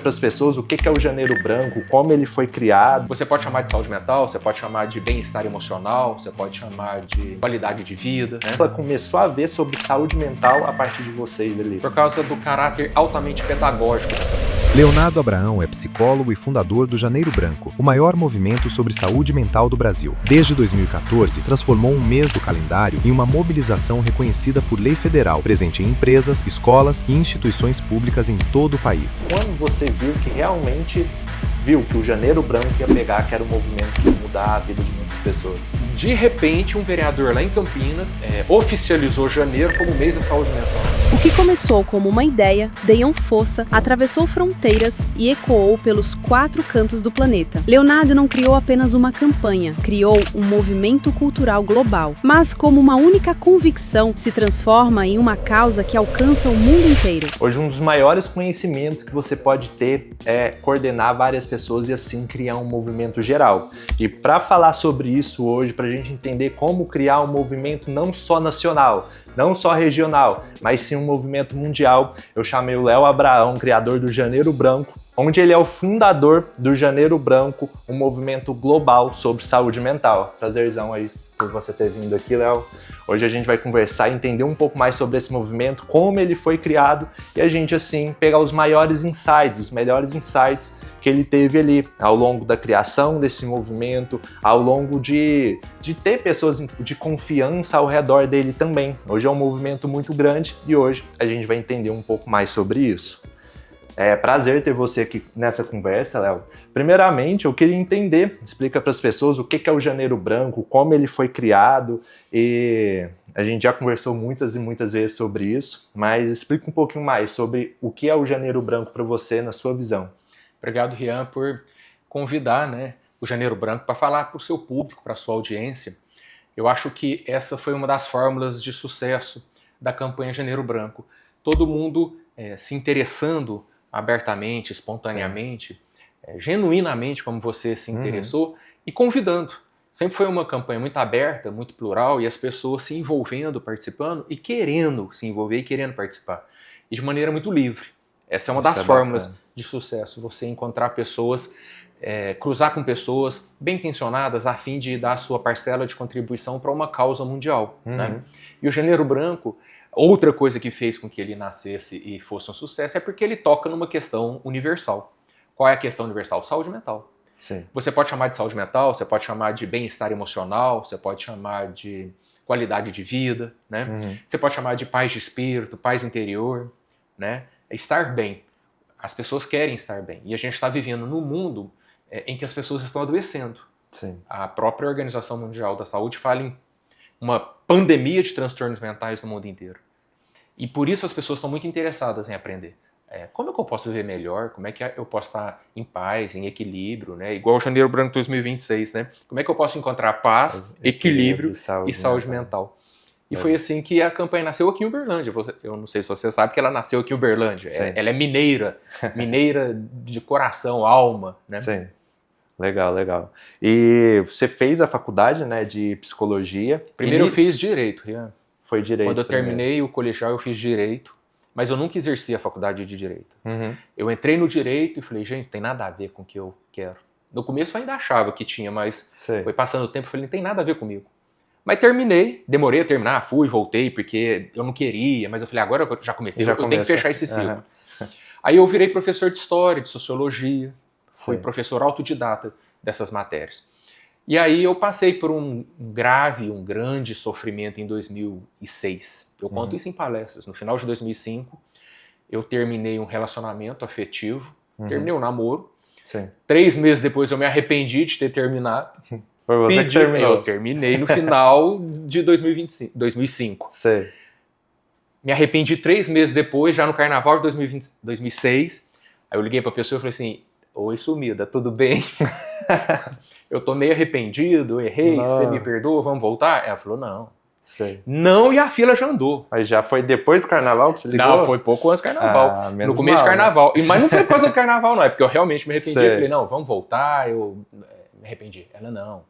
para as pessoas o que é o Janeiro Branco, como ele foi criado. Você pode chamar de saúde mental, você pode chamar de bem-estar emocional, você pode chamar de qualidade de vida, né? Ela começou a ver sobre saúde mental a partir de vocês ali. Por causa do caráter altamente pedagógico. Leonardo Abraão é psicólogo e fundador do Janeiro Branco, o maior movimento sobre saúde mental do Brasil. Desde 2014, transformou um mês do calendário em uma mobilização reconhecida por lei federal, presente em empresas, escolas e instituições públicas em todo o país. Quando você viu que realmente que o Janeiro Branco ia pegar, que era um movimento que ia mudar a vida de muitas pessoas? De repente, um vereador lá em Campinas oficializou janeiro como mês da saúde mental. O que começou como uma ideia, ganhou força, atravessou fronteiras e ecoou pelos 4 cantos do planeta. Leonardo não criou apenas uma campanha, criou um movimento cultural global, mas como uma única convicção se transforma em uma causa que alcança o mundo inteiro. Hoje, um dos maiores conhecimentos que você pode ter é coordenar várias pessoas e assim criar um movimento geral. E para falar sobre isso hoje, para a gente entender como criar um movimento não só nacional, não só regional, mas sim um movimento mundial, eu chamei o Léo Abraão, criador do Janeiro Branco, onde ele é o fundador do Janeiro Branco, um movimento global sobre saúde mental. Prazerzão aí por você ter vindo aqui, Léo. Hoje a gente vai conversar e entender um pouco mais sobre esse movimento, como ele foi criado e a gente, assim, pegar os maiores insights, os melhores insights que ele teve ali ao longo da criação desse movimento, ao longo de ter pessoas de confiança ao redor dele também. Hoje é um movimento muito grande e hoje a gente vai entender um pouco mais sobre isso. É prazer ter você aqui nessa conversa, Léo. Primeiramente, eu queria entender, explica para as pessoas o que é o Janeiro Branco, como ele foi criado, e a gente já conversou muitas e muitas vezes sobre isso, mas explica um pouquinho mais sobre o que é o Janeiro Branco para você, na sua visão. Obrigado, Rian, por convidar, o Janeiro Branco para falar para o seu público, para a sua audiência. Eu acho que essa foi uma das fórmulas de sucesso da campanha Janeiro Branco. Todo mundo se interessando abertamente, espontaneamente, genuinamente como você se interessou, e convidando. Sempre foi uma campanha muito aberta, muito plural, e as pessoas se envolvendo, participando, e querendo se envolver e querendo participar. E de maneira muito livre. Essa é uma das fórmulas de sucesso, você encontrar pessoas, cruzar com pessoas bem intencionadas a fim de dar a sua parcela de contribuição para uma causa mundial. Né? E o Janeiro Branco, outra coisa que fez com que ele nascesse e fosse um sucesso é porque ele toca numa questão universal. Qual é a questão universal? Saúde mental. Sim. Você pode chamar de saúde mental, você pode chamar de bem-estar emocional, você pode chamar de qualidade de vida, né? Você pode chamar de paz de espírito, paz interior, né? Estar bem. As pessoas querem estar bem. E a gente está vivendo num mundo em que as pessoas estão adoecendo. Sim. A própria Organização Mundial da Saúde fala em uma pandemia de transtornos mentais no mundo inteiro. E por isso as pessoas estão muito interessadas em aprender. Como é que eu posso viver melhor? Como é que eu posso estar em paz, em equilíbrio? Né? Igual o Janeiro Branco 2026, né? Como é que eu posso encontrar paz, equilíbrio e saúde mental? E foi assim que a campanha nasceu aqui em Uberlândia. Eu não sei se você sabe que ela nasceu aqui em Uberlândia. Ela é mineira de coração, alma. Né? Sim. Legal, legal. E você fez a faculdade, né, de psicologia? Primeiro eu fiz direito, Rian. Foi direito. Quando eu terminei o colegial eu fiz direito, mas eu nunca exerci a faculdade de direito. Eu entrei no direito e falei, gente, não tem nada a ver com o que eu quero. No começo eu ainda achava que tinha, mas foi passando o tempo e falei, não tem nada a ver comigo. Mas terminei, demorei a terminar, fui, voltei, porque eu não queria, mas eu falei, agora eu já comecei, eu tenho que fechar esse ciclo. Aí eu virei professor de história, de sociologia, fui professor autodidata dessas matérias. E aí eu passei por um grande sofrimento em 2006. Eu conto isso em palestras. No final de 2005, eu terminei um relacionamento afetivo, terminei um namoro. Sim. 3 meses depois eu me arrependi de ter terminado. Foi você que terminou? Eu terminei no final de 2005. Sei. Me arrependi 3 meses depois, já no carnaval de 2006. Aí eu liguei pra pessoa e falei assim, oi sumida, tudo bem? Eu tô meio arrependido, errei, você me perdoa, vamos voltar? Ela falou, não. Sei. Não, e a fila já andou. Mas já foi depois do carnaval que você ligou? Não, foi pouco antes do carnaval. No começo do carnaval. Mas não foi por causa do carnaval, não. É porque eu realmente me arrependi. Eu falei, não, vamos voltar. Eu me arrependi. Ela, não.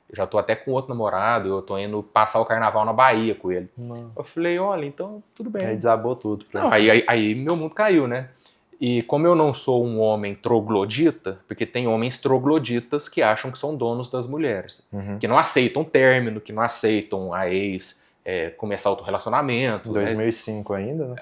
Eu já tô até com outro namorado, eu tô indo passar o carnaval na Bahia com ele. Eu falei, olha, então tudo bem. Aí desabou tudo. Não, aí meu mundo caiu, né? E como eu não sou um homem troglodita, porque tem homens trogloditas que acham que são donos das mulheres, que não aceitam término, que não aceitam a ex começar outro relacionamento. Em 2005 ainda, né?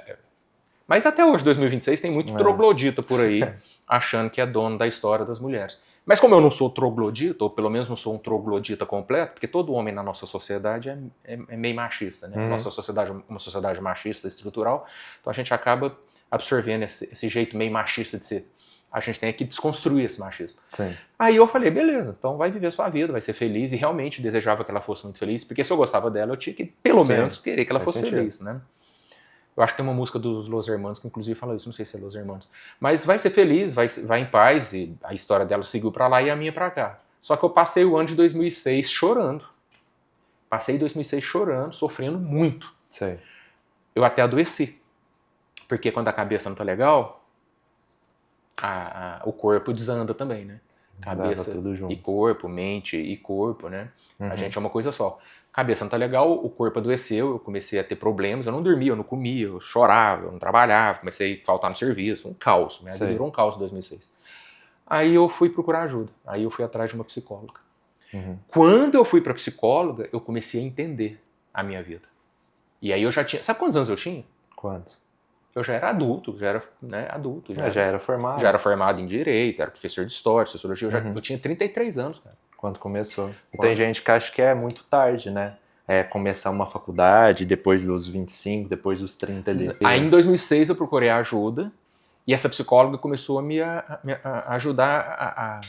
Mas até hoje, 2026, tem muito troglodita por aí, achando que é dono da história das mulheres. Mas como eu não sou troglodita, ou pelo menos não sou um troglodita completo, porque todo homem na nossa sociedade é meio machista, né? Nossa sociedade é uma sociedade machista, estrutural, então a gente acaba absorvendo esse jeito meio machista de ser. A gente tem que desconstruir esse machismo. Sim. Aí eu falei, beleza, então vai viver sua vida, vai ser feliz, e realmente desejava que ela fosse muito feliz, porque se eu gostava dela, eu tinha que, pelo menos, querer que ela fosse feliz, né? Eu acho que tem uma música dos Los Hermanos que inclusive fala isso, não sei se é Los Hermanos. Mas vai ser feliz, vai em paz, e a história dela seguiu pra lá e a minha pra cá. Só que eu passei o ano de 2006 chorando. Passei 2006 chorando, sofrendo muito. Sei. Eu até adoeci. Porque quando a cabeça não tá legal, o corpo desanda também, né? Cabeça tudo junto. e corpo, mente e corpo, né? A gente é uma coisa só. Cabeça não tá legal, o corpo adoeceu, eu comecei a ter problemas, eu não dormia, eu não comia, eu chorava, eu não trabalhava, comecei a faltar no serviço, um caos, minha vida virou um caos em 2006. Aí eu fui procurar ajuda, aí eu fui atrás de uma psicóloga. Quando eu fui pra psicóloga, eu comecei a entender a minha vida. E aí eu já tinha, sabe quantos anos eu tinha? Quantos? Eu já era adulto, adulto. Já era formado. Já era formado em Direito, era professor de História, Sociologia, eu tinha 33 anos, cara. Quando começou. Tem gente que acha que é muito tarde, né? Começar uma faculdade depois dos 25, depois dos 30 ali. Aí em 2006 eu procurei ajuda e essa psicóloga começou a me ajudar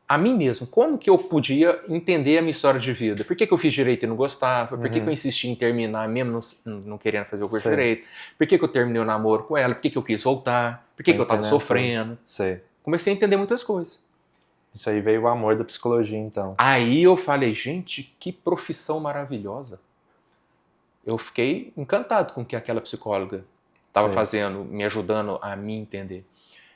a mim mesmo. Como que eu podia entender a minha história de vida? Por que eu fiz Direito e não gostava? Por que eu insisti em terminar mesmo não querendo fazer o curso de Direito? Por que eu terminei o namoro com ela? Por que eu quis voltar? Por que eu estava sofrendo? Sei. Comecei a entender muitas coisas. Isso aí veio o amor da psicologia, então. Aí eu falei, gente, que profissão maravilhosa. Eu fiquei encantado com o que aquela psicóloga estava fazendo, me ajudando a me entender.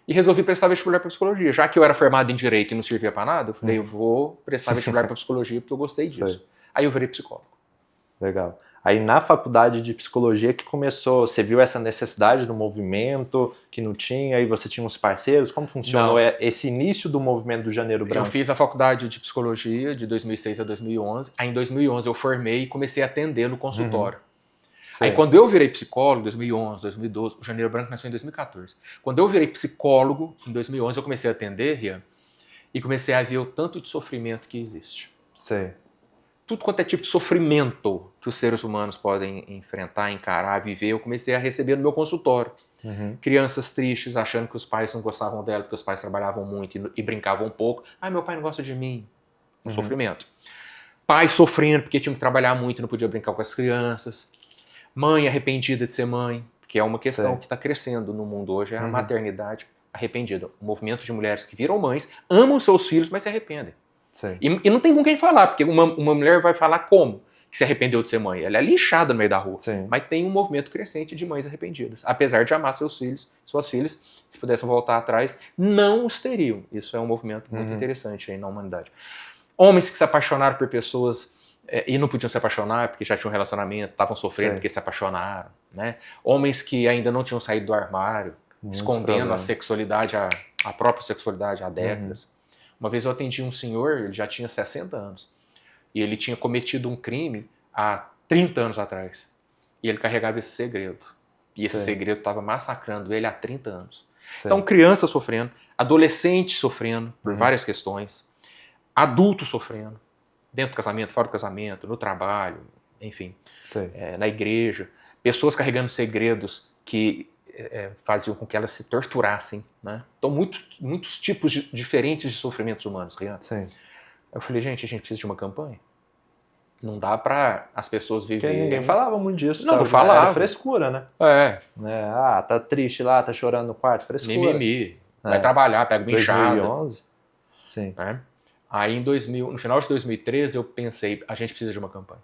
E resolvi prestar vestibular para psicologia. Já que eu era formado em Direito e não servia para nada, eu falei, eu vou prestar vestibular para psicologia porque eu gostei disso. Aí eu virei psicólogo. Legal. Aí na faculdade de psicologia que começou, você viu essa necessidade do movimento que não tinha, aí você tinha uns parceiros, como funcionou esse início do movimento do Janeiro Branco? Eu fiz a faculdade de psicologia de 2006 a 2011, aí em 2011 eu formei e comecei a atender no consultório. Aí quando eu virei psicólogo, 2011, 2012, o Janeiro Branco nasceu em 2014. Quando eu virei psicólogo, em 2011 eu comecei a atender, Rian, e comecei a ver o tanto de sofrimento que existe. Sei. Tudo quanto é tipo de sofrimento que os seres humanos podem enfrentar, encarar, viver, eu comecei a receber no meu consultório. Crianças tristes, achando que os pais não gostavam dela, porque os pais trabalhavam muito e brincavam um pouco. Meu pai não gosta de mim. Um sofrimento. Pais sofrendo porque tinham que trabalhar muito e não podia brincar com as crianças. Mãe arrependida de ser mãe, que é uma questão que está crescendo no mundo hoje, é a maternidade arrependida. Um movimento de mulheres que viram mães, amam seus filhos, mas se arrependem. E não tem com quem falar, porque uma mulher vai falar como que se arrependeu de ser mãe. Ela é linchada no meio da rua. Mas tem um movimento crescente de mães arrependidas. Apesar de amar seus filhos, suas filhas, se pudessem voltar atrás, não os teriam. Isso é um movimento muito interessante aí na humanidade. Homens que se apaixonaram por pessoas e não podiam se apaixonar porque já tinham um relacionamento, estavam sofrendo porque se apaixonaram. Né? Homens que ainda não tinham saído do armário, escondendo a sexualidade, a própria sexualidade há décadas. Uma vez eu atendi um senhor, ele já tinha 60 anos, e ele tinha cometido um crime há 30 anos atrás. E ele carregava esse segredo. E esse segredo estava massacrando ele há 30 anos. Então, criança sofrendo, adolescente sofrendo por várias questões, adulto sofrendo, dentro do casamento, fora do casamento, no trabalho, enfim, na igreja. Pessoas carregando segredos que faziam com que elas se torturassem, né? Então, muitos tipos diferentes de sofrimentos humanos, Rian. Eu falei, gente, a gente precisa de uma campanha. Não dá pra as pessoas viverem... Porque ninguém falava muito disso. Não falava. Era frescura, né? Tá triste lá, tá chorando no quarto, frescura. Mimimi. Vai trabalhar, pega uma enxada. 2011? Sim. Aí, no final de 2013, eu pensei, a gente precisa de uma campanha.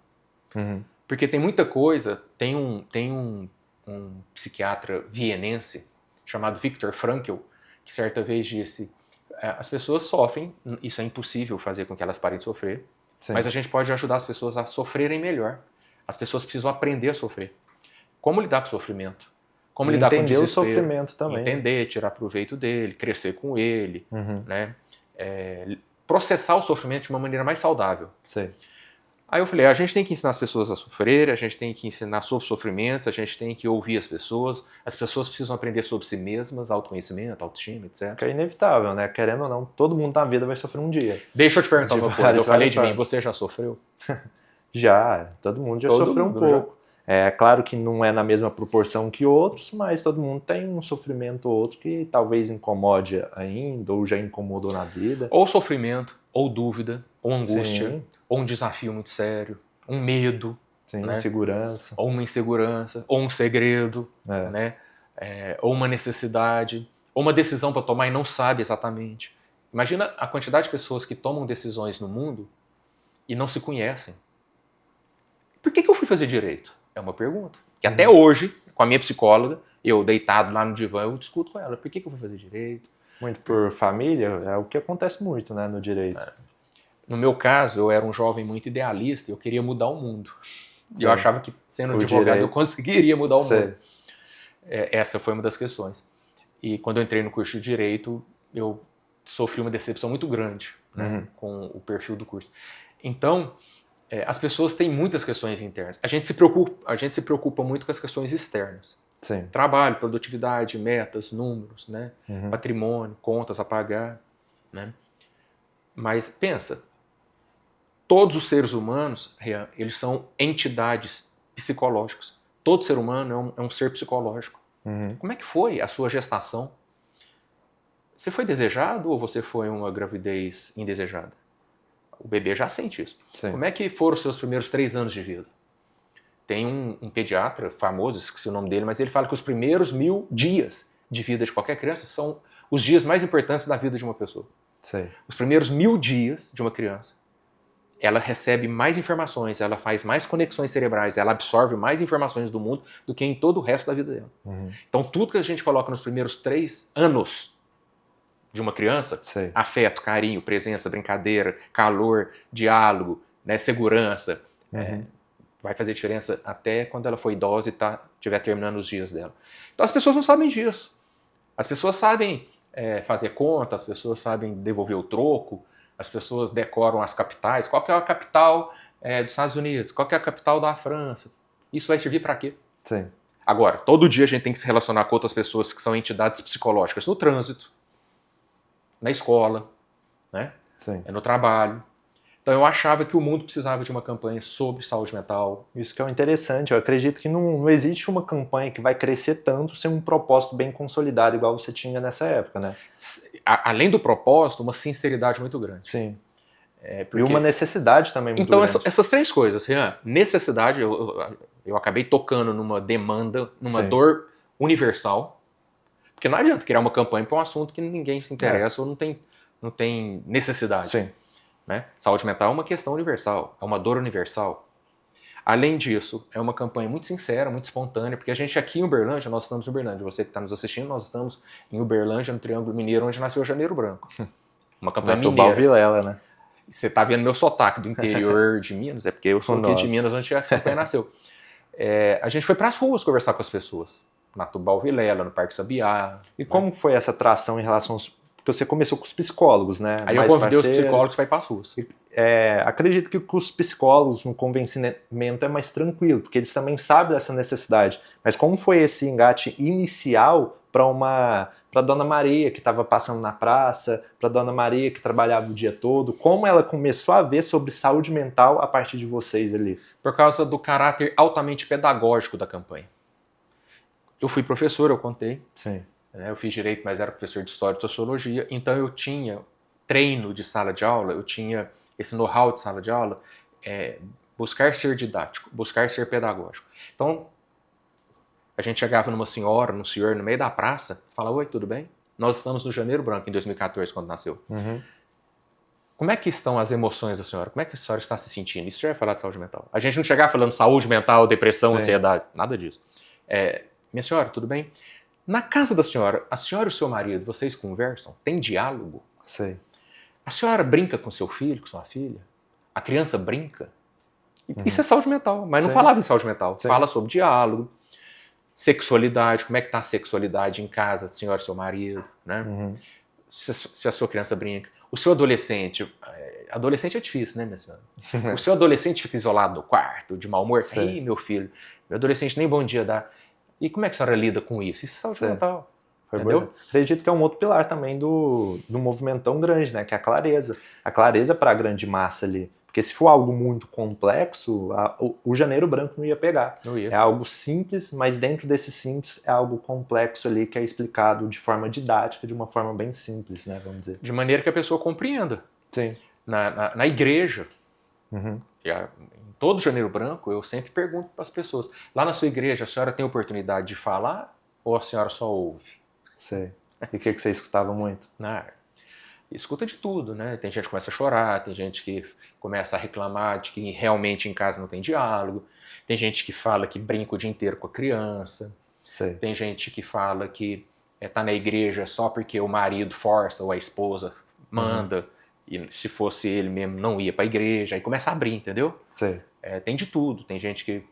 Porque tem muita coisa, tem um psiquiatra vienense chamado Viktor Frankl, que certa vez disse, as pessoas sofrem, isso é impossível fazer com que elas parem de sofrer, mas a gente pode ajudar as pessoas a sofrerem melhor. As pessoas precisam aprender a sofrer. Como lidar com o sofrimento? como lidar com o entender o desespero, sofrimento também. entender, tirar proveito dele, crescer com ele, Uhum. né? Processar o sofrimento de uma maneira mais saudável. Sei. Aí eu falei, a gente tem que ensinar as pessoas a sofrer, a gente tem que ensinar sobre sofrimentos, a gente tem que ouvir as pessoas precisam aprender sobre si mesmas, autoconhecimento, autoestima, etc. Que é inevitável, né? Querendo ou não, todo mundo na vida vai sofrer um dia. Deixa eu te perguntar De uma coisa, várias eu falei de mim, formas. você já sofreu? Já, todo mundo já Todo sofreu um mundo pouco. É claro que não é na mesma proporção que outros, mas todo mundo tem um sofrimento ou outro que talvez incomode ainda, ou já incomodou na vida. Ou sofrimento, ou dúvida, ou angústia, Sim. ou um desafio muito sério, um medo, Sim, né? insegurança. ou uma insegurança, ou um segredo, É. né? Ou uma necessidade, ou uma decisão para tomar e não sabe exatamente. Imagina a quantidade de pessoas que tomam decisões no mundo e não se conhecem. Por que eu fui fazer direito? É uma pergunta. Que até hoje, com a minha psicóloga, eu deitado lá no divã, eu discuto com ela. Por que eu fui fazer direito? Muito por família, é o que acontece muito, né, no direito. No meu caso, eu era um jovem muito idealista, eu queria mudar o mundo. E eu Sim. achava que, sendo O advogado, direito. eu conseguiria mudar o Sei. mundo. Essa foi uma das questões. E quando eu entrei no curso de Direito, eu sofri uma decepção muito grande, né, com o perfil do curso. Então, as pessoas têm muitas questões internas. A gente se preocupa muito com as questões externas. Sim. Trabalho, produtividade, metas, números, né, Uhum. patrimônio, contas a pagar, né? Mas pensa, todos os seres humanos, Rian, eles são entidades psicológicas. Todo ser humano é um ser psicológico. Uhum. Como é que foi a sua gestação? Você foi desejado ou você foi uma gravidez indesejada? O bebê já sente isso. Sim. Como é que foram os seus primeiros 3 anos de vida? Tem um pediatra famoso, esqueci o nome dele, mas ele fala que os primeiros 1000 dias de vida de qualquer criança são os dias mais importantes da vida de uma pessoa. Sei. Os primeiros 1000 dias de uma criança, ela recebe mais informações, ela faz mais conexões cerebrais, ela absorve mais informações do mundo do que em todo o resto da vida dela. Uhum. Então tudo que a gente coloca nos primeiros 3 anos de uma criança, Sei. afeto, carinho, presença, brincadeira, calor, diálogo, né, segurança, vai fazer diferença até quando ela for idosa e estiver terminando os dias dela. Então as pessoas não sabem disso. As pessoas sabem fazer conta, as pessoas sabem devolver o troco, as pessoas decoram as capitais. Qual que é a capital dos Estados Unidos? Qual que é a capital da França? Isso vai servir para quê? Sim. Agora, todo dia a gente tem que se relacionar com outras pessoas que são entidades psicológicas no trânsito, na escola, né? Sim. No trabalho. Então eu achava que o mundo precisava de uma campanha sobre saúde mental. Isso que é o interessante. Eu acredito que não existe uma campanha que vai crescer tanto sem um propósito bem consolidado, igual você tinha nessa época, né? Além do propósito, uma sinceridade muito grande. Sim. Porque... E uma necessidade também muito então, grande. essas 3 coisas, Rian, necessidade, eu acabei tocando numa demanda, numa Sim. dor universal, porque não adianta criar uma campanha para um assunto que ninguém se interessa ou não tem necessidade. Sim. Né? Saúde mental é uma questão universal, é uma dor universal. Além disso, é uma campanha muito sincera, muito espontânea, porque a gente aqui em Uberlândia, nós estamos em Uberlândia, você que está nos assistindo, nós estamos em Uberlândia, no Triângulo Mineiro, onde nasceu o Janeiro Branco. Uma campanha mineira. Vilela, né? Você tá vendo meu sotaque do interior de Minas, é porque eu sou aqui de Minas onde a campanha nasceu. A gente foi para as ruas conversar com as pessoas, na Tubal Vilela, no Parque Sabiá. E como foi essa atração em relação aos... Porque você começou com os psicólogos, né? Aí eu convidei os psicólogos para ir para as ruas. Acredito que com os psicólogos no convencimento é mais tranquilo, porque eles também sabem dessa necessidade. Mas como foi esse engate inicial para Dona Maria, que estava passando na praça, para Dona Maria, que trabalhava o dia todo? Como ela começou a ver sobre saúde mental a partir de vocês ali? Por causa do caráter altamente pedagógico da campanha. Eu fui professor, eu contei. Sim. Eu fiz Direito, mas era professor de História e Sociologia. Então eu tinha treino de sala de aula, eu tinha esse know-how de sala de aula, buscar ser didático, buscar ser pedagógico. Então, a gente chegava num senhor no meio da praça, falava: oi, tudo bem? Nós estamos no Janeiro Branco, em 2014, quando nasceu. Uhum. Como é que estão as emoções da senhora? Como é que a senhora está se sentindo? Isso já é falar de saúde mental. A gente não chegava falando saúde mental, depressão, Sim. ansiedade, nada disso. Minha senhora, tudo bem? Na casa da senhora, a senhora e o seu marido, vocês conversam? Tem diálogo? Sei. A senhora brinca com seu filho, com sua filha? A criança brinca? Isso é saúde mental, mas não Sim. falava em saúde mental. Sim. Fala sobre diálogo. Sexualidade, como é que tá a sexualidade em casa, senhora e seu marido, né? Se a sua criança brinca. O seu adolescente, adolescente é difícil, né, minha senhora? O seu adolescente fica isolado no quarto, de mau humor. Ih, meu filho, meu adolescente nem bom dia dá. E como é que a senhora lida com isso? Isso é saúde mental. Entendeu? Acredito que é um outro pilar também do movimento tão grande, né? Que é a clareza. A clareza para a grande massa ali. Porque se for algo muito complexo, o Janeiro Branco não ia pegar. Não ia. É algo simples, mas dentro desse simples é algo complexo ali que é explicado de forma didática, de uma forma bem simples, né? Vamos dizer. De maneira que a pessoa compreenda. Sim. Na igreja, em todo Janeiro Branco, eu sempre pergunto para as pessoas, lá na sua igreja, a senhora tem oportunidade de falar ou a senhora só ouve? Sei. E o que você escutava muito? Escuta de tudo, né? Tem gente que começa a chorar, tem gente que começa a reclamar de que realmente em casa não tem diálogo, tem gente que fala que brinca o dia inteiro com a criança, tem gente que fala que tá na igreja só porque o marido força ou a esposa manda, e se fosse ele mesmo não ia para a igreja, aí começa a abrir, entendeu? Tem de tudo, tem gente que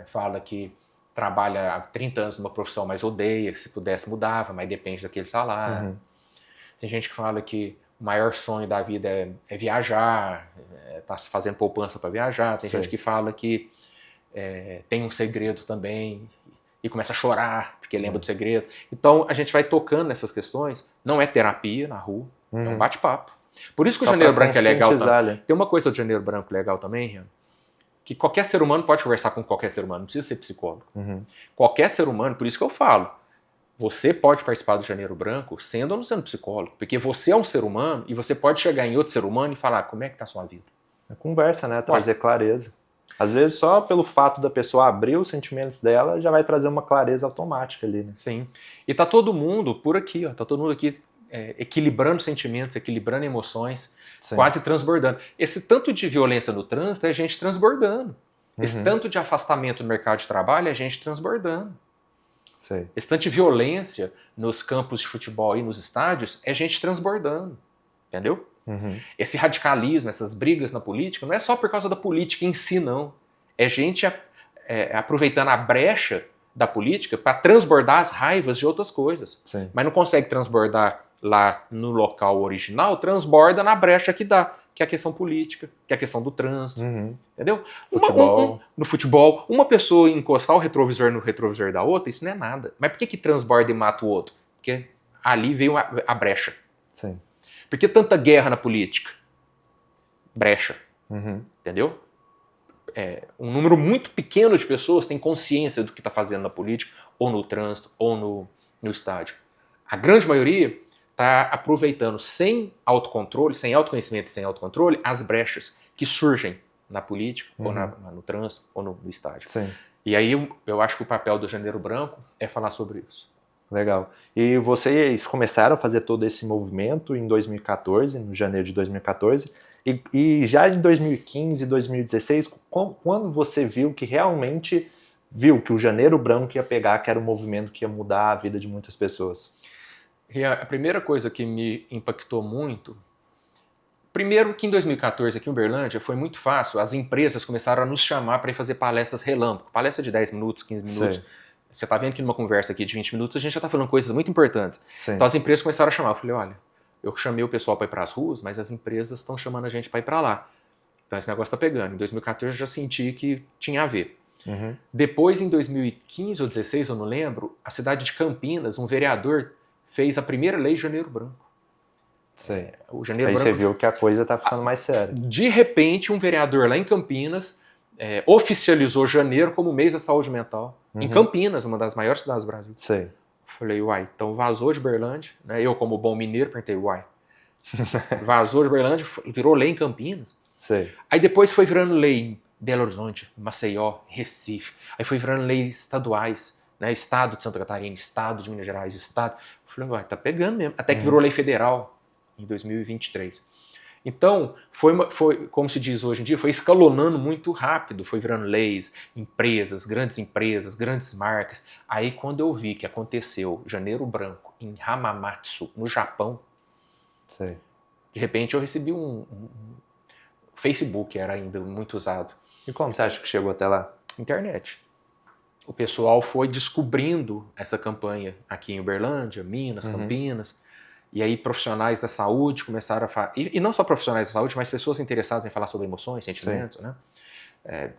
fala que trabalha há 30 anos numa profissão, mas odeia, que se pudesse mudava, mas depende daquele salário. Tem gente que fala que o maior sonho da vida é viajar, tá fazendo poupança para viajar. Tem gente que fala que tem um segredo também e começa a chorar porque lembra do segredo. Então a gente vai tocando nessas questões. Não é terapia na rua, é um bate-papo. Por isso que o Janeiro Branco é legal também. Tem uma coisa do Janeiro Branco legal também, Rian, que qualquer ser humano pode conversar com qualquer ser humano, não precisa ser psicólogo. Qualquer ser humano, por isso que eu falo, você pode participar do Janeiro Branco sendo ou não sendo psicólogo, porque você é um ser humano e você pode chegar em outro ser humano e falar como é que tá a sua vida. É conversa, né? Trazer clareza. Às vezes só pelo fato da pessoa abrir os sentimentos dela já vai trazer uma clareza automática ali, né? Sim. E tá todo mundo por aqui, ó, tá todo mundo aqui equilibrando sentimentos, equilibrando emoções, quase transbordando. Esse tanto de violência no trânsito é a gente transbordando. Esse tanto de afastamento no mercado de trabalho é a gente transbordando. Esse tanto de violência nos campos de futebol e nos estádios é gente transbordando, entendeu? Esse radicalismo, essas brigas na política, não é só por causa da política em si, não. É gente aproveitando a brecha da política para transbordar as raivas de outras coisas. Mas não consegue transbordar lá no local original, transborda na brecha que dá, que é a questão política, que é a questão do trânsito, entendeu? No futebol, uma pessoa encostar o retrovisor no retrovisor da outra, isso não é nada. Mas por que transborda e mata o outro? Porque ali veio a brecha. Por que tanta guerra na política? Brecha. Entendeu? Um número muito pequeno de pessoas tem consciência do que está fazendo na política, ou no trânsito, ou no estádio. A grande maioria está aproveitando sem autocontrole, sem autoconhecimento e sem autocontrole, as brechas que surgem na política, ou no trânsito, ou no estádio. E aí eu acho que o papel do Janeiro Branco é falar sobre isso. Legal. E vocês começaram a fazer todo esse movimento em 2014, no janeiro de 2014, e já em 2015, 2016, quando você viu que realmente que o Janeiro Branco ia pegar, que era um movimento que ia mudar a vida de muitas pessoas? A primeira coisa que me impactou muito, primeiro que em 2014 aqui em Uberlândia foi muito fácil, as empresas começaram a nos chamar para ir fazer palestras relâmpago, palestra de 10 minutos, 15 minutos. Você está vendo que numa conversa aqui de 20 minutos a gente já está falando coisas muito importantes. Então as empresas começaram a chamar, eu falei, olha, eu chamei o pessoal para ir para as ruas, mas as empresas estão chamando a gente para ir para lá. Então esse negócio está pegando. Em 2014 eu já senti que tinha a ver. Depois, em 2015 ou 2016, eu não lembro, a cidade de Campinas, um vereador fez a primeira lei Janeiro Branco. O Janeiro Branco, você viu que a coisa está ficando mais séria. De repente, um vereador lá em Campinas oficializou janeiro como mês da saúde mental. Em Campinas, uma das maiores cidades do Brasil. Falei, uai, então vazou de Uberlândia, né? Eu, como bom mineiro, perguntei, uai. Vazou de Uberlândia, virou lei em Campinas. Aí depois foi virando lei em Belo Horizonte, Maceió, Recife. Aí foi virando leis estaduais, né? Estado de Santa Catarina, Estado de Minas Gerais, Estado. Falei, uai, tá pegando mesmo. Até que virou lei federal em 2023. Então, foi, como se diz hoje em dia, foi escalonando muito rápido, foi virando leis, empresas, grandes marcas. Aí, quando eu vi que aconteceu Janeiro Branco em Hamamatsu, no Japão, de repente eu recebi um Facebook, era ainda muito usado. E como você acha que chegou até lá? Internet. o pessoal foi descobrindo essa campanha aqui em Uberlândia, Minas, Campinas, e aí profissionais da saúde começaram a falar, e não só profissionais da saúde, mas pessoas interessadas em falar sobre emoções, sentimentos, né?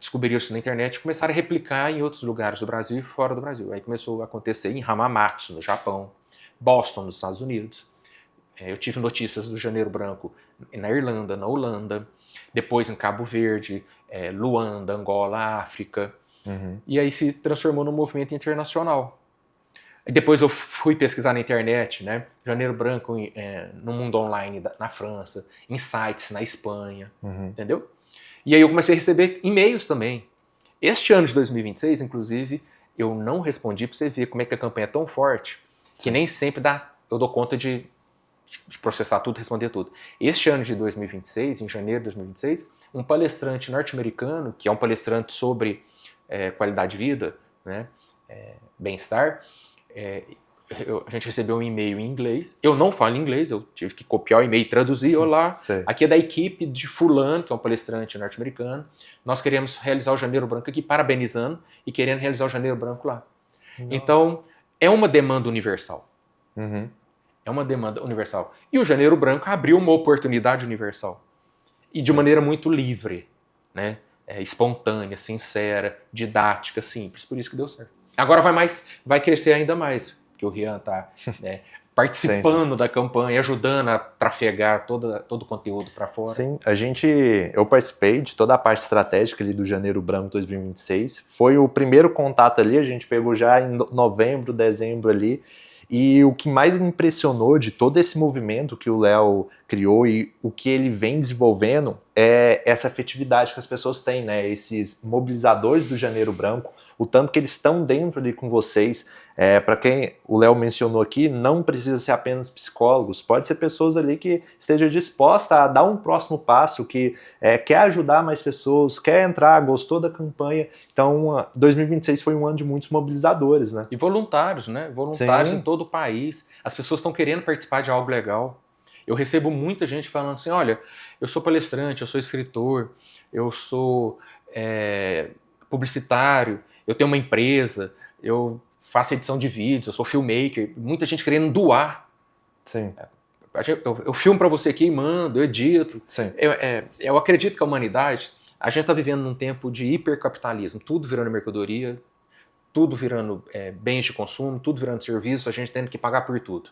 Descobriram isso na internet e começaram a replicar em outros lugares do Brasil e fora do Brasil. Aí começou a acontecer em Hamamatsu, no Japão, Boston, nos Estados Unidos. Eu tive notícias do Janeiro Branco na Irlanda, na Holanda, depois em Cabo Verde, Luanda, Angola, África. E aí se transformou num movimento internacional. Depois eu fui pesquisar na internet, né? Janeiro Branco no mundo online na França, em sites na Espanha, entendeu? E aí eu comecei a receber e-mails também. Este ano de 2026, inclusive, eu não respondi para você ver como é que a campanha é tão forte que nem sempre eu dou conta de processar tudo, responder tudo. Este ano de 2026, em janeiro de 2026, um palestrante norte-americano, que é um palestrante sobre qualidade de vida, né, bem-estar, a gente recebeu um e-mail em inglês. Eu não falo inglês, eu tive que copiar o e-mail e traduzir. Olá, aqui é da equipe de fulano, que é um palestrante norte-americano. Nós queremos realizar o Janeiro Branco aqui, parabenizando e querendo realizar o Janeiro Branco lá. Então, é uma demanda universal. É uma demanda universal. E o Janeiro Branco abriu uma oportunidade universal. E de maneira muito livre, né? Espontânea, sincera, didática, simples. Por isso que deu certo. Agora vai crescer ainda mais, porque o Rian está participando da campanha, ajudando a trafegar todo o conteúdo para fora. Sim, eu participei de toda a parte estratégica ali do Janeiro Branco 2026. Foi o primeiro contato ali, a gente pegou já em novembro, dezembro ali. E o que mais me impressionou de todo esse movimento que o Léo criou e o que ele vem desenvolvendo é essa afetividade que as pessoas têm, né? Esses mobilizadores do Janeiro Branco, o tanto que eles estão dentro ali com vocês. Para quem o Léo mencionou aqui, não precisa ser apenas psicólogos, pode ser pessoas ali que esteja disposta a dar um próximo passo, que quer ajudar mais pessoas, quer entrar, gostou da campanha. Então, 2026 foi um ano de muitos mobilizadores, né? E voluntários, né? Voluntários em todo o país. As pessoas estão querendo participar de algo legal. Eu recebo muita gente falando assim, olha, eu sou palestrante, eu sou escritor, eu sou publicitário, eu tenho uma empresa, eu faço edição de vídeos, eu sou filmmaker, muita gente querendo doar. Sim. Eu filmo para você aqui e mando, eu edito. Sim. Eu acredito que a humanidade, a gente está vivendo num tempo de hipercapitalismo, tudo virando mercadoria, tudo virando bens de consumo, tudo virando serviço, a gente tendo que pagar por tudo.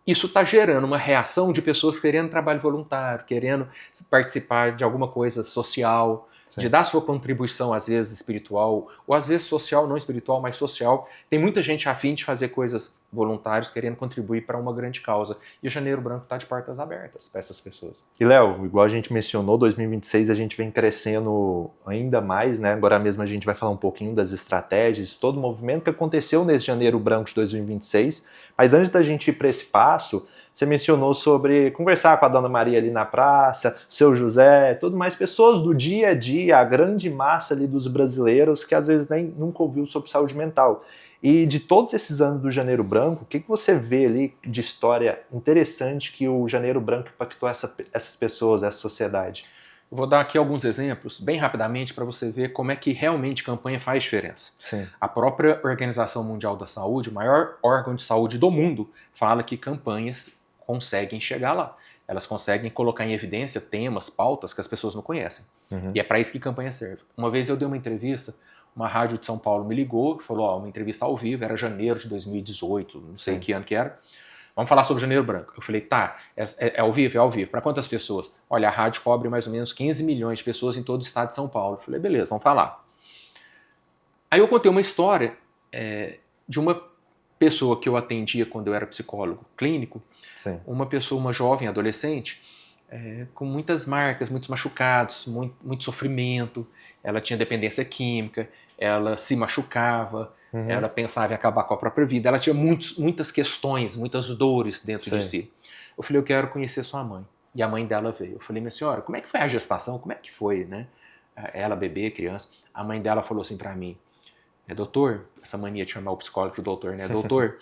Isso está gerando uma reação de pessoas querendo trabalho voluntário, querendo participar de alguma coisa social, de dar sua contribuição, às vezes espiritual, ou às vezes social, não espiritual, mas social. Tem muita gente afim de fazer coisas voluntárias, querendo contribuir para uma grande causa. E o Janeiro Branco está de portas abertas para essas pessoas. E, Léo, igual a gente mencionou, 2026 a gente vem crescendo ainda mais, né? Agora mesmo a gente vai falar um pouquinho das estratégias, todo o movimento que aconteceu nesse Janeiro Branco de 2026. Mas antes da gente ir para esse passo, você mencionou sobre conversar com a Dona Maria ali na praça, o seu José, tudo mais, pessoas do dia a dia, a grande massa ali dos brasileiros que às vezes nem nunca ouviu sobre saúde mental. E de todos esses anos do Janeiro Branco, o que você vê ali de história interessante que o Janeiro Branco impactou essas pessoas, essa sociedade? Eu vou dar aqui alguns exemplos, bem rapidamente, para você ver como é que realmente campanha faz diferença. Sim. A própria Organização Mundial da Saúde, o maior órgão de saúde do mundo, fala que campanhas conseguem chegar lá. Elas conseguem colocar em evidência temas, pautas que as pessoas não conhecem. E é para isso que campanha serve. Uma vez eu dei uma entrevista, uma rádio de São Paulo me ligou, falou, uma entrevista ao vivo, era janeiro de 2018, não sei que ano que era. Vamos falar sobre Janeiro Branco. Eu falei, tá, é ao vivo? É ao vivo. Para quantas pessoas? Olha, a rádio cobre mais ou menos 15 milhões de pessoas em todo o estado de São Paulo. Eu falei, beleza, vamos falar. Aí eu contei uma história de uma pessoa que eu atendia quando eu era psicólogo clínico, uma jovem adolescente, com muitas marcas, muitos machucados, muito sofrimento, ela tinha dependência química, ela se machucava, ela pensava em acabar com a própria vida, ela tinha muitas questões, muitas dores dentro de si. Eu falei, eu quero conhecer sua mãe. E a mãe dela veio. Eu falei, minha senhora, como é que foi a gestação? Como é que foi, né? Ela, bebê, criança. A mãe dela falou assim pra mim, doutor, essa mania de chamar o psicólogo de doutor, né? Doutor,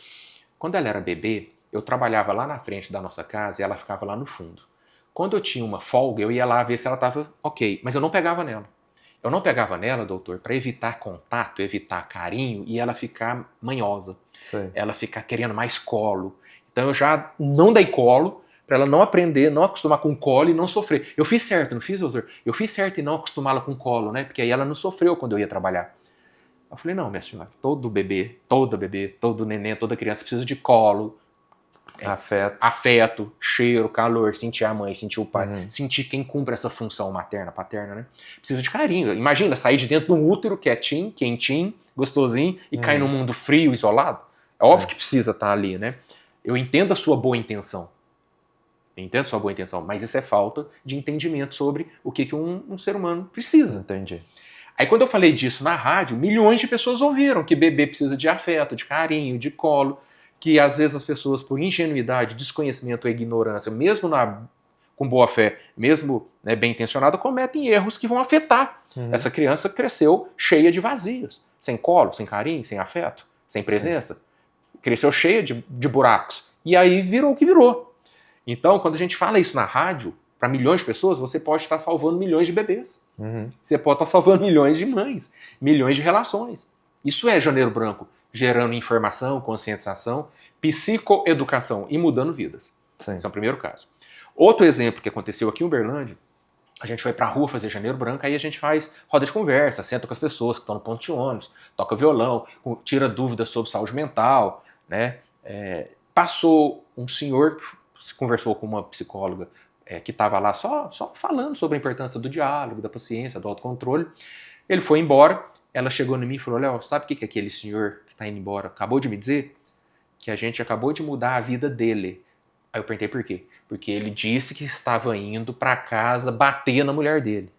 quando ela era bebê, eu trabalhava lá na frente da nossa casa e ela ficava lá no fundo. Quando eu tinha uma folga, eu ia lá ver se ela estava ok, mas eu não pegava nela. Eu não pegava nela, doutor, para evitar contato, evitar carinho e ela ficar manhosa. Sei. Ela ficar querendo mais colo. Então eu já não dei colo para ela não aprender, não acostumar com colo e não sofrer. Eu fiz certo, não fiz, doutor? Eu fiz certo em não acostumá-la com colo, né? Porque aí ela não sofreu quando eu ia trabalhar. Eu falei, não, minha senhora, todo bebê, todo neném, toda criança precisa de colo, afeto, cheiro, calor, sentir a mãe, sentir o pai, sentir quem cumpre essa função materna, paterna, né? Precisa de carinho. Imagina, sair de dentro de um útero quietinho, quentinho, gostosinho e cair num mundo frio, isolado. É óbvio que precisa estar ali, né? Eu entendo a sua boa intenção. Mas isso é falta de entendimento sobre o que um ser humano precisa. Entendi. Aí quando eu falei disso na rádio, milhões de pessoas ouviram que bebê precisa de afeto, de carinho, de colo, que às vezes as pessoas por ingenuidade, desconhecimento ou ignorância, mesmo com boa fé, mesmo bem intencionada, cometem erros que vão afetar. Essa criança cresceu cheia de vazios, sem colo, sem carinho, sem afeto, sem presença. Sim. Cresceu cheia de buracos. E aí virou o que virou. Então, quando a gente fala isso na rádio, para milhões de pessoas, você pode estar salvando milhões de bebês. Você pode estar salvando milhões de mães, milhões de relações. Isso é Janeiro Branco, gerando informação, conscientização, psicoeducação e mudando vidas. Sim. Esse é o primeiro caso. Outro exemplo que aconteceu aqui em Uberlândia, a gente foi pra rua fazer Janeiro Branco, aí a gente faz roda de conversa, senta com as pessoas que estão no ponto de ônibus, toca violão, tira dúvidas sobre saúde mental, né? Passou um senhor que conversou com uma psicóloga que estava lá só falando sobre a importância do diálogo, da paciência, do autocontrole. Ele foi embora, ela chegou em mim e falou, Léo, sabe o que aquele senhor que está indo embora acabou de me dizer? Que a gente acabou de mudar a vida dele. Aí eu perguntei por quê? Porque ele disse que estava indo para casa bater na mulher dele.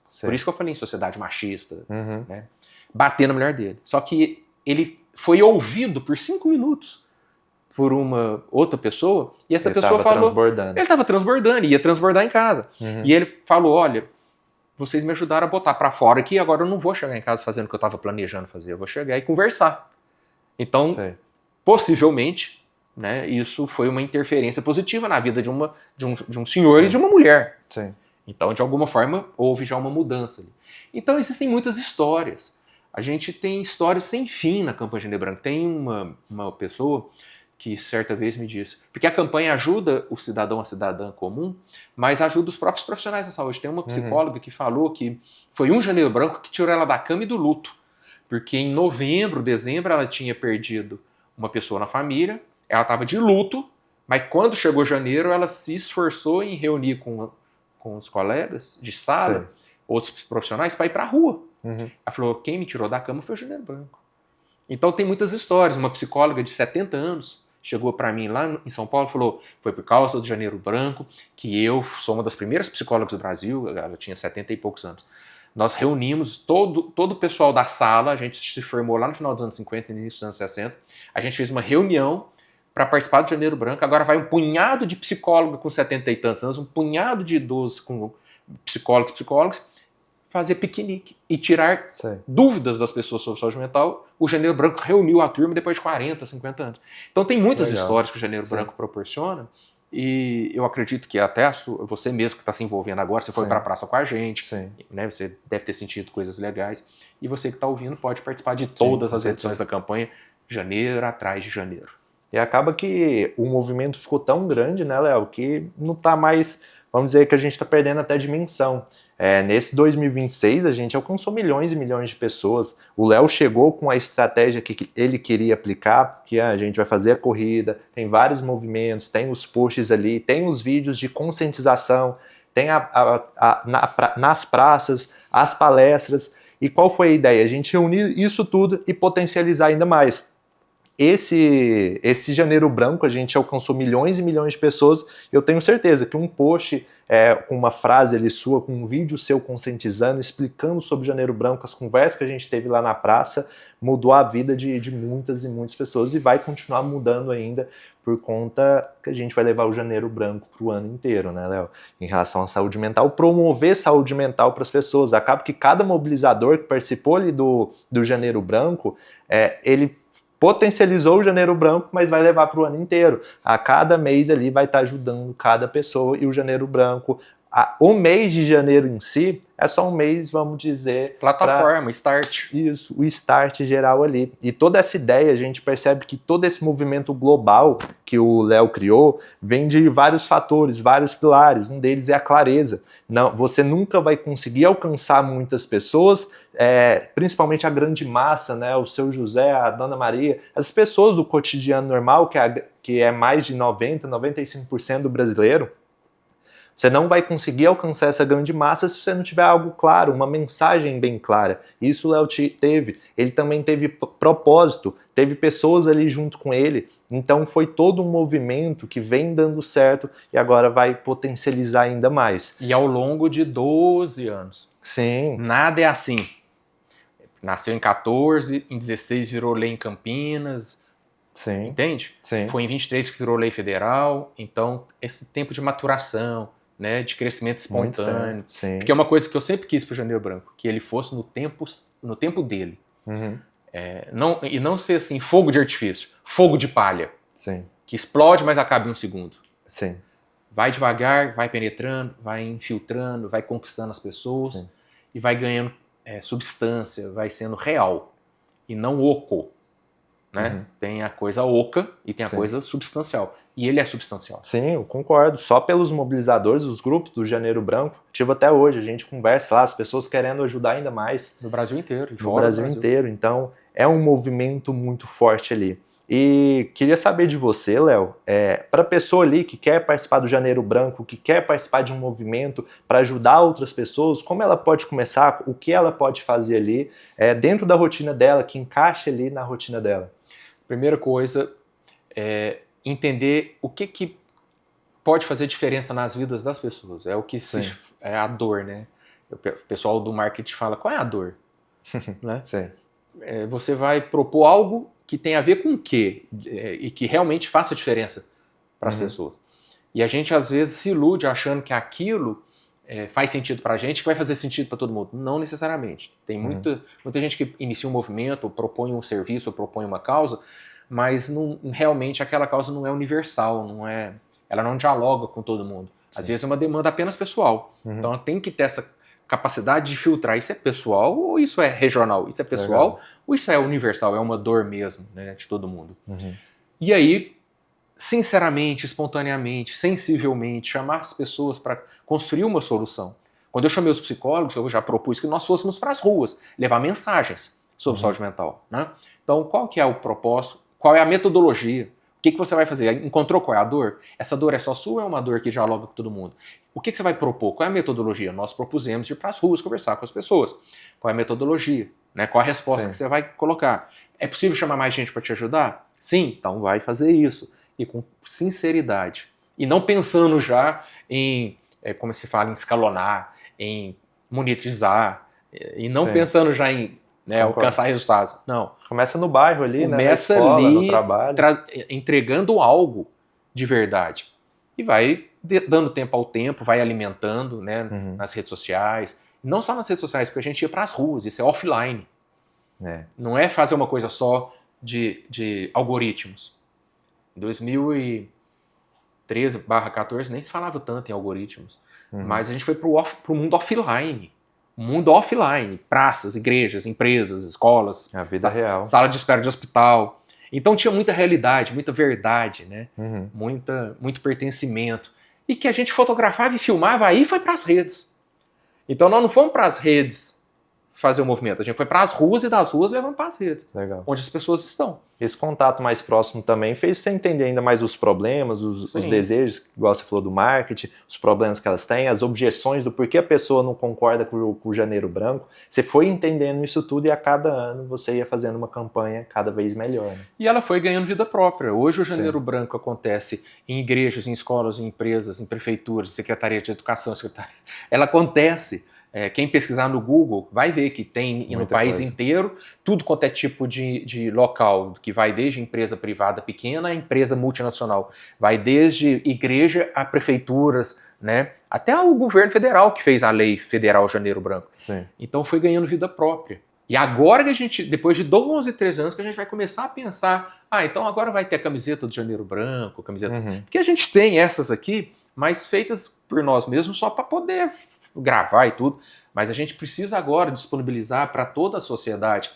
Sim. Por isso que eu falei em sociedade machista. Né? Bater na mulher dele. Só que ele foi ouvido por 5 minutos por uma outra pessoa, e essa pessoa falou... Ele estava transbordando, ia transbordar em casa. E ele falou, olha, vocês me ajudaram a botar para fora aqui, agora eu não vou chegar em casa fazendo o que eu estava planejando fazer, eu vou chegar e conversar. Então, possivelmente, né, isso foi uma interferência positiva na vida de um senhor e de uma mulher. Sim. Então, de alguma forma, houve já uma mudança ali. Então, existem muitas histórias. A gente tem histórias sem fim na campanha Janeiro Branco. Tem uma pessoa que certa vez me disse, porque a campanha ajuda o cidadão, a cidadã comum, mas ajuda os próprios profissionais da saúde. Tem uma psicóloga que falou que foi um Janeiro Branco que tirou ela da cama e do luto, porque em novembro, dezembro, ela tinha perdido uma pessoa na família, ela estava de luto, mas quando chegou janeiro, ela se esforçou em reunir com os colegas de sala, outros profissionais, para ir para a rua. Ela falou, quem me tirou da cama foi o Janeiro Branco. Então tem muitas histórias. Uma psicóloga de 70 anos chegou para mim lá em São Paulo e falou, foi por causa do Janeiro Branco que eu sou uma das primeiras psicólogas do Brasil, ela tinha 70 e poucos anos. Nós reunimos todo o pessoal da sala, a gente se formou lá no final dos anos 50 e início dos anos 60, a gente fez uma reunião para participar do Janeiro Branco, agora vai um punhado de psicólogos com 70 e tantos anos, um punhado de idosos com psicólogos, fazer piquenique e tirar dúvidas das pessoas sobre saúde mental. O Janeiro Branco reuniu a turma depois de 40, 50 anos. Então tem muitas histórias que o Janeiro Branco proporciona, e eu acredito que até você mesmo que está se envolvendo agora, você foi para a praça com a gente, né, você deve ter sentido coisas legais, e você que está ouvindo pode participar de todas as edições da campanha Janeiro atrás de Janeiro. E acaba que o movimento ficou tão grande, né, Léo, que não está mais, vamos dizer que a gente está perdendo até dimensão. Nesse 2026 a gente alcançou milhões e milhões de pessoas. O Léo chegou com a estratégia que ele queria aplicar, que a gente vai fazer a corrida, tem vários movimentos, tem os posts ali, tem os vídeos de conscientização, tem nas praças, as palestras. E qual foi a ideia? A gente reunir isso tudo e potencializar ainda mais. Esse Janeiro Branco a gente alcançou milhões e milhões de pessoas. Eu tenho certeza que um post com uma frase ali sua, com um vídeo seu conscientizando, explicando sobre Janeiro Branco, as conversas que a gente teve lá na praça, mudou a vida de muitas e muitas pessoas e vai continuar mudando ainda por conta que a gente vai levar o Janeiro Branco para o ano inteiro, né, Léo? Em relação à saúde mental, promover saúde mental para as pessoas. Acaba que cada mobilizador que participou ali do Janeiro Branco, ele potencializou o Janeiro Branco, mas vai levar para o ano inteiro. A cada mês ali vai estar ajudando cada pessoa, e o Janeiro Branco, o mês de janeiro em si é só um mês, vamos dizer... Plataforma, start. Isso, o start geral ali. E toda essa ideia, a gente percebe que todo esse movimento global que o Léo criou vem de vários fatores, vários pilares. Um deles é a clareza. Não, você nunca vai conseguir alcançar muitas pessoas, principalmente a grande massa, né? O seu José, a Dona Maria, as pessoas do cotidiano normal, que é mais de 95% do brasileiro. Você não vai conseguir alcançar essa grande massa se você não tiver algo claro, uma mensagem bem clara. Isso o Léo teve. Ele também teve propósito, teve pessoas ali junto com ele. Então foi todo um movimento que vem dando certo e agora vai potencializar ainda mais. E ao longo de 12 anos. Sim. Nada é assim. Nasceu em 14, em 16 virou lei em Campinas. Sim. Entende? Sim. Foi em 23 que virou lei federal. Então, esse tempo de maturação, né, de crescimento espontâneo. Sim. Porque é uma coisa que eu sempre quis para o Janeiro Branco, que ele fosse no tempo dele. Uhum. E não ser assim, fogo de artifício, fogo de palha, Sim. que explode, mas acaba em um segundo. Sim. Vai devagar, vai penetrando, vai infiltrando, vai conquistando as pessoas. Sim. E vai ganhando substância, vai sendo real e não oco. Né? Uhum. Tem a coisa oca e tem a Sim. coisa substancial. E ele é substancial. Sim, eu concordo. Só pelos mobilizadores, os grupos do Janeiro Branco, ativo até hoje, a gente conversa lá, as pessoas querendo ajudar ainda mais. No Brasil inteiro. No Brasil inteiro. Então, é um movimento muito forte ali. E queria saber de você, Léo, para a pessoa ali que quer participar do Janeiro Branco, que quer participar de um movimento para ajudar outras pessoas, como ela pode começar, o que ela pode fazer ali, dentro da rotina dela, que encaixe ali na rotina dela? Primeira coisa é entender o que pode fazer diferença nas vidas das pessoas. É o que é a dor, né? O pessoal do marketing fala, qual é a dor? Né? Sim. Você vai propor algo que tem a ver com o quê? E que realmente faça diferença para as pessoas. E a gente, às vezes, se ilude achando que aquilo faz sentido para a gente, que vai fazer sentido para todo mundo. Não necessariamente. Tem muita gente que inicia um movimento, ou propõe um serviço, ou propõe uma causa, mas realmente aquela causa não é universal, ela não dialoga com todo mundo. Sim. Às vezes é uma demanda apenas pessoal. Então ela tem que ter essa capacidade de filtrar, isso é pessoal ou isso é regional? Isso é pessoal ou isso é universal? É uma dor mesmo, né, de todo mundo. E aí, sinceramente, espontaneamente, sensivelmente, chamar as pessoas para construir uma solução. Quando eu chamei os psicólogos, eu já propus que nós fôssemos para as ruas, levar mensagens sobre saúde mental. Né? Então, qual que é o propósito? Qual é a metodologia? O que você vai fazer? Encontrou qual é a dor? Essa dor é só sua ou é uma dor que dialoga com todo mundo? O que você vai propor? Qual é a metodologia? Nós propusemos ir para as ruas conversar com as pessoas. Qual é a metodologia? Né? Qual a resposta que você vai colocar? É possível chamar mais gente para te ajudar? Sim, então vai fazer isso. E com sinceridade. E não pensando já em, como se fala, em escalonar, em monetizar, e não pensando já em alcançar resultados. Não. Começa no bairro ali, começa na escola, ali, no trabalho. Entregando algo de verdade. E vai dando tempo ao tempo, vai alimentando, né, nas redes sociais. Não só nas redes sociais, porque a gente ia para as ruas, isso é offline. Não é fazer uma coisa só de algoritmos. Em 2013/14 nem se falava tanto em algoritmos. Mas a gente foi para o mundo offline. Mundo offline, praças, igrejas, empresas, escolas, a vida real, sala de espera de hospital. Então tinha muita realidade, muita verdade, né? Muito pertencimento. E que a gente fotografava e filmava, aí foi para as redes. Então nós não fomos para as redes fazer o movimento, a gente foi para as ruas e das ruas levando para as redes, onde as pessoas estão. Esse contato mais próximo também fez você entender ainda mais os problemas, os desejos, igual você falou do marketing, os problemas que elas têm, as objeções do porquê a pessoa não concorda com o Janeiro Branco. Você foi entendendo isso tudo e a cada ano você ia fazendo uma campanha cada vez melhor. Né? E ela foi ganhando vida própria. Hoje o Janeiro Branco acontece em igrejas, em escolas, em empresas, em prefeituras, secretaria de educação, ela acontece. Quem pesquisar no Google vai ver que tem no país inteiro tudo quanto é tipo de local, que vai desde empresa privada pequena a empresa multinacional. Vai desde igreja a prefeituras, né? Até o governo federal que fez a lei federal Janeiro Branco. Então foi ganhando vida própria. E agora que a gente, depois de 12, 13 anos, que a gente vai começar a pensar, então agora vai ter a camiseta do Janeiro Branco, camiseta... Porque a gente tem essas aqui, mas feitas por nós mesmos só para poder gravar e tudo. Mas a gente precisa agora disponibilizar para toda a sociedade,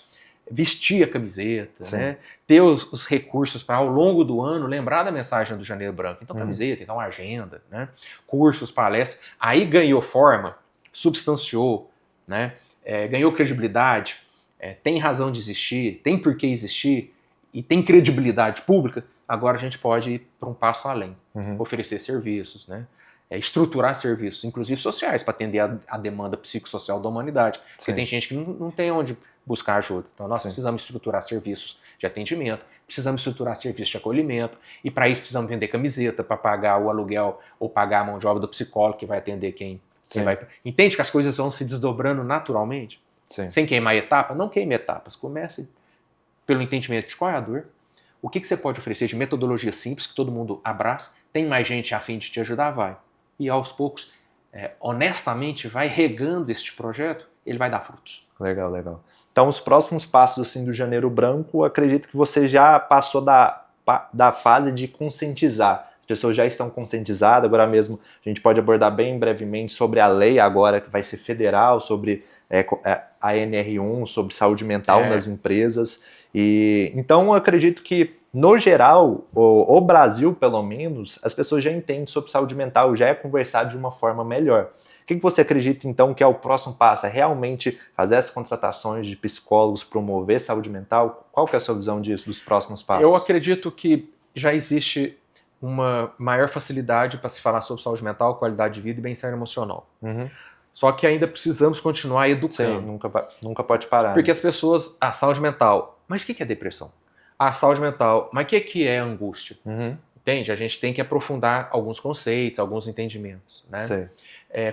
vestir a camiseta, né? Ter os recursos para, ao longo do ano, lembrar da mensagem do Janeiro Branco. Então, camiseta, então agenda, né? Cursos, palestras. Aí ganhou forma, substanciou, né? Ganhou credibilidade, tem razão de existir, tem por que existir e tem credibilidade pública. Agora a gente pode ir para um passo além, oferecer serviços, né? Estruturar serviços, inclusive sociais, para atender a demanda psicossocial da humanidade. Porque tem gente que não tem onde buscar ajuda. Então nós precisamos estruturar serviços de atendimento, precisamos estruturar serviços de acolhimento, e para isso precisamos vender camiseta para pagar o aluguel ou pagar a mão de obra do psicólogo que vai atender quem vai... Entende que as coisas vão se desdobrando naturalmente? Sem queimar etapa? Não queime etapas. Comece pelo entendimento de qual é a dor, o que você pode oferecer de metodologia simples que todo mundo abraça, tem mais gente a fim de te ajudar? Vai. E aos poucos, honestamente, vai regando este projeto, ele vai dar frutos. Legal, legal. Então, os próximos passos assim, do Janeiro Branco, acredito que você já passou da fase de conscientizar. As pessoas já estão conscientizadas, agora mesmo a gente pode abordar bem brevemente sobre a lei agora que vai ser federal, sobre a NR1, sobre saúde mental nas empresas. E então, eu acredito que, no geral, o Brasil, pelo menos, as pessoas já entendem sobre saúde mental, já é conversado de uma forma melhor. O que você acredita, então, que é o próximo passo? É realmente fazer as contratações de psicólogos, promover saúde mental? Qual que é a sua visão disso, dos próximos passos? Eu acredito que já existe uma maior facilidade para se falar sobre saúde mental, qualidade de vida e bem-estar emocional. Só que ainda precisamos continuar educando. Sim, nunca pode parar. Porque as pessoas, saúde mental, mas o que é depressão? Saúde mental, mas o que é angústia? Entende? A gente tem que aprofundar alguns conceitos, alguns entendimentos, né?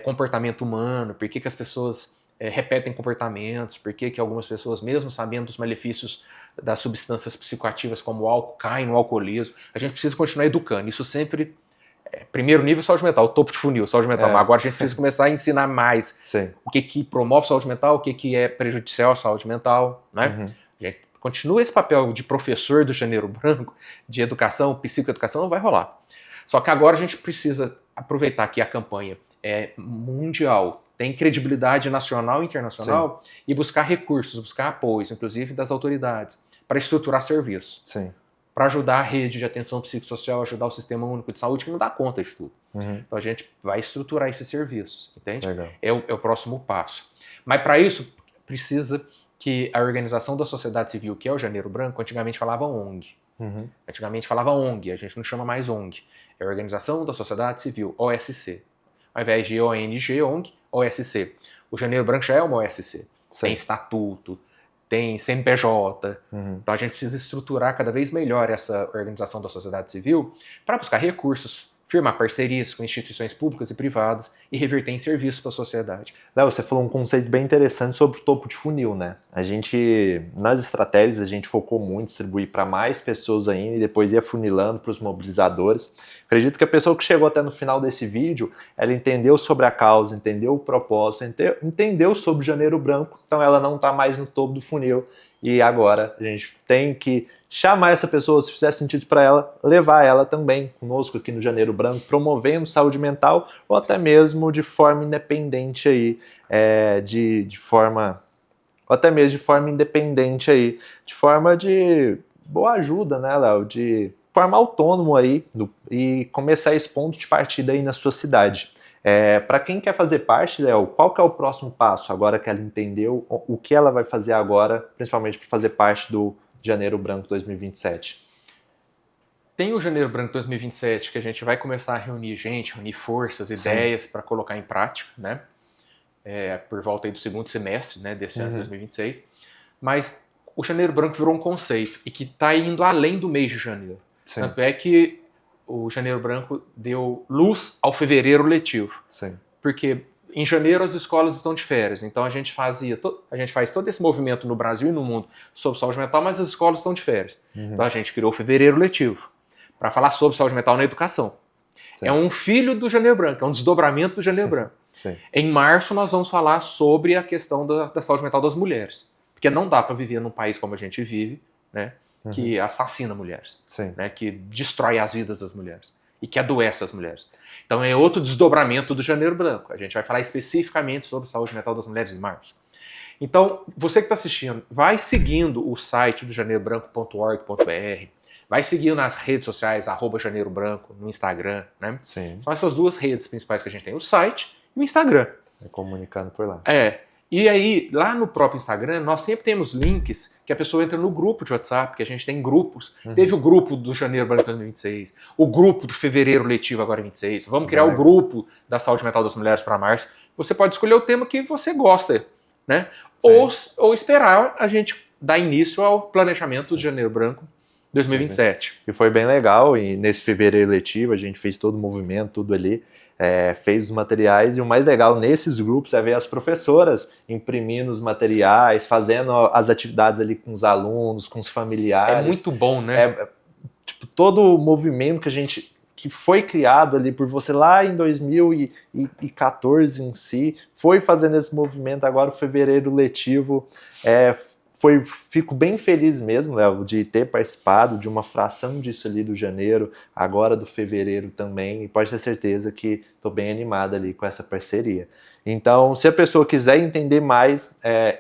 Comportamento humano, por que as pessoas repetem comportamentos, por que algumas pessoas, mesmo sabendo dos malefícios das substâncias psicoativas como o álcool, caem no alcoolismo. A gente precisa continuar educando. Isso sempre, primeiro nível, saúde mental, topo de funil, saúde mental. Mas agora a gente precisa começar a ensinar mais o que promove saúde mental, o que é prejudicial à saúde mental, né? A gente continua esse papel de professor do Janeiro Branco, de educação, psicoeducação, não vai rolar. Só que agora a gente precisa aproveitar que a campanha é mundial, tem credibilidade nacional e internacional, e buscar recursos, buscar apoios, inclusive das autoridades, para estruturar serviços. Para ajudar a rede de atenção psicossocial, ajudar o Sistema Único de Saúde, que não dá conta de tudo. Então a gente vai estruturar esses serviços, entende? É o próximo passo. Mas para isso, precisa que a organização da sociedade civil, que é o Janeiro Branco, antigamente falava ONG. Antigamente falava ONG, a gente não chama mais ONG. É a Organização da Sociedade Civil, OSC. Ao invés de ONG, ONG, OSC. O Janeiro Branco já é uma OSC. Tem estatuto, tem CNPJ. Então a gente precisa estruturar cada vez melhor essa organização da sociedade civil para buscar recursos, firmar parcerias com instituições públicas e privadas e reverter em serviços para a sociedade. Léo, você falou um conceito bem interessante sobre o topo de funil, né? A gente, nas estratégias, a gente focou muito em distribuir para mais pessoas ainda e depois ia funilando para os mobilizadores. Acredito que a pessoa que chegou até no final desse vídeo, ela entendeu sobre a causa, entendeu o propósito, entendeu sobre o Janeiro Branco, então ela não está mais no topo do funil. E agora a gente tem que chamar essa pessoa, se fizer sentido para ela, levar ela também conosco aqui no Janeiro Branco, promovendo saúde mental ou até mesmo de forma independente aí, de forma independente aí, de forma de boa ajuda, né, Léo, de forma autônoma aí e começar esse ponto de partida aí na sua cidade. Para quem quer fazer parte, Léo, qual que é o próximo passo agora que ela entendeu o que ela vai fazer agora, principalmente para fazer parte do Janeiro Branco 2027? Tem o Janeiro Branco 2027 que a gente vai começar a reunir forças, ideias para colocar em prática, né? Por volta aí do segundo semestre, né, desse ano de 2026. Mas o Janeiro Branco virou um conceito e que está indo além do mês de janeiro. Tanto é que o Janeiro Branco deu luz ao fevereiro letivo. Porque em janeiro as escolas estão de férias, então a gente faz todo esse movimento no Brasil e no mundo sobre saúde mental, mas as escolas estão de férias. Então a gente criou o fevereiro letivo para falar sobre saúde mental na educação. É um filho do Janeiro Branco, é um desdobramento do Janeiro Branco. Em março nós vamos falar sobre a questão da saúde mental das mulheres, porque não dá para viver num país como a gente vive, né, que assassina mulheres, né, que destrói as vidas das mulheres e que adoece as mulheres. Então é outro desdobramento do Janeiro Branco. A gente vai falar especificamente sobre saúde mental das mulheres em março. Então, você que está assistindo, vai seguindo o site do janeirobranco.org.br, vai seguindo nas redes sociais, @janeirobranco, no Instagram, né? Sim. São essas duas redes principais que a gente tem, o site e o Instagram. Comunicando por lá. E aí, lá no próprio Instagram, nós sempre temos links que a pessoa entra no grupo de WhatsApp, que a gente tem grupos. Teve o grupo do Janeiro Branco 2026, o grupo do Fevereiro Letivo agora 26. Vamos criar o grupo da saúde mental das mulheres para março. Você pode escolher o tema que você gosta, né? Ou esperar a gente dar início ao planejamento de Janeiro Branco 2027. E foi bem legal, e nesse Fevereiro Letivo a gente fez todo o movimento, tudo ali. Fez os materiais, e o mais legal nesses grupos é ver as professoras imprimindo os materiais, fazendo as atividades ali com os alunos, com os familiares. É muito bom, né? Tipo, todo o movimento que foi criado ali por você lá em 2014 em si, foi fazendo esse movimento. Agora o Fevereiro Letivo fico bem feliz mesmo, Léo, de ter participado de uma fração disso ali do janeiro, agora do fevereiro também, e pode ter certeza que estou bem animado ali com essa parceria. Então, se a pessoa quiser entender mais,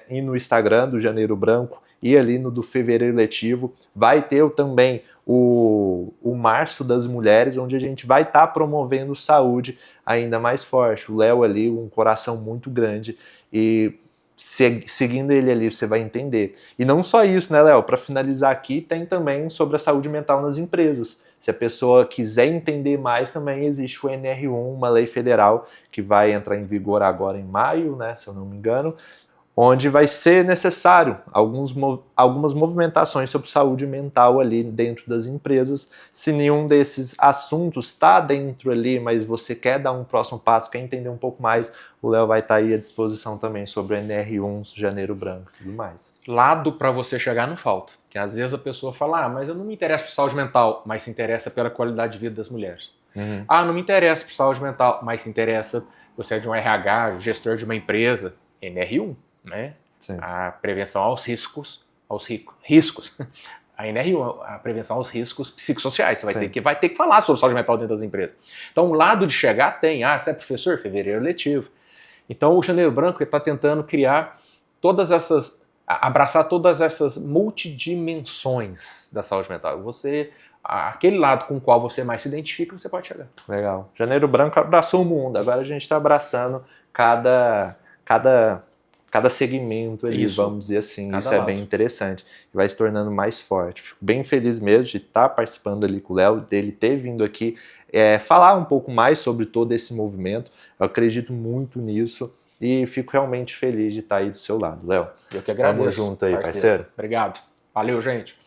ir no Instagram do Janeiro Branco e ali no do Fevereiro Letivo, vai ter também o Março das Mulheres, onde a gente vai estar promovendo saúde ainda mais forte. O Léo ali, um coração muito grande, e seguindo ele ali, você vai entender. E não só isso, né, Léo? Para finalizar aqui, tem também sobre a saúde mental nas empresas. Se a pessoa quiser entender mais, também existe o NR1, uma lei federal que vai entrar em vigor agora em maio, né, se eu não me engano, onde vai ser necessário algumas movimentações sobre saúde mental ali dentro das empresas. Se nenhum desses assuntos está dentro ali, mas você quer dar um próximo passo, quer entender um pouco mais, o Léo vai estar aí à disposição também sobre o NR1, Janeiro Branco e tudo mais. Lado para você chegar não falta, que às vezes a pessoa fala, mas eu não me interesso por saúde mental, mas se interessa pela qualidade de vida das mulheres. Não me interessa por saúde mental, mas se interessa, você é de um RH, gestor de uma empresa, NR1. Né? A prevenção aos riscos, a NR1, a prevenção aos riscos psicossociais. Você vai ter que falar sobre saúde mental dentro das empresas. Então, o lado de chegar tem, você é professor? Fevereiro Letivo. Então, o Janeiro Branco está tentando criar abraçar todas essas multidimensões da saúde mental. Aquele lado com o qual você mais se identifica, você pode chegar. Legal. Janeiro Branco abraçou o mundo, agora a gente está abraçando cada segmento ali, vamos dizer assim. Isso é bem interessante. Vai se tornando mais forte. Fico bem feliz mesmo de estar participando ali com o Léo, dele ter vindo aqui falar um pouco mais sobre todo esse movimento. Eu acredito muito nisso e fico realmente feliz de estar aí do seu lado, Léo. Eu que agradeço. Tamo junto aí, parceiro. Obrigado. Valeu, gente.